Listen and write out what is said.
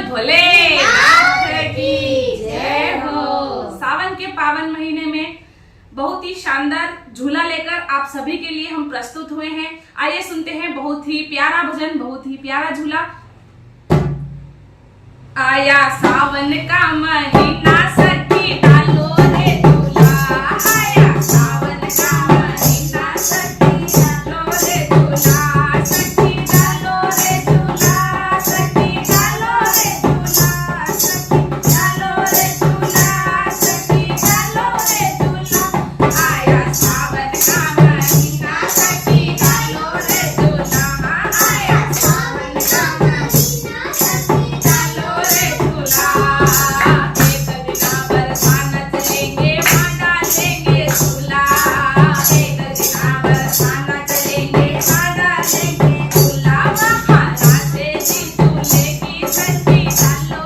भोलेनाथ की जय हो। सावन के पावन महीने में बहुत ही शानदार झूला लेकर आप सभी के लिए हम प्रस्तुत हुए हैं। आइए सुनते हैं बहुत ही प्यारा भजन, बहुत ही प्यारा झूला। आया सावन का महीना सखी डालो रे झूला, आया सावन का महीना सखी डालो रे झूला, सखी डालो रे झूला, सखी डालो रे झूला, सखी डालो रे झूला, सखी डालो रे झूला। आया सावन का महीना सखी डालो रे झूला, आया सावन का महीना सखी डालो रे झूला। एक बिना बरसात चलेंगे मांडा लेंगे झूला, एक बिना बरसात चलेंगे मांडा लेंगे झूला। महाराज जी झूले की सखी डालो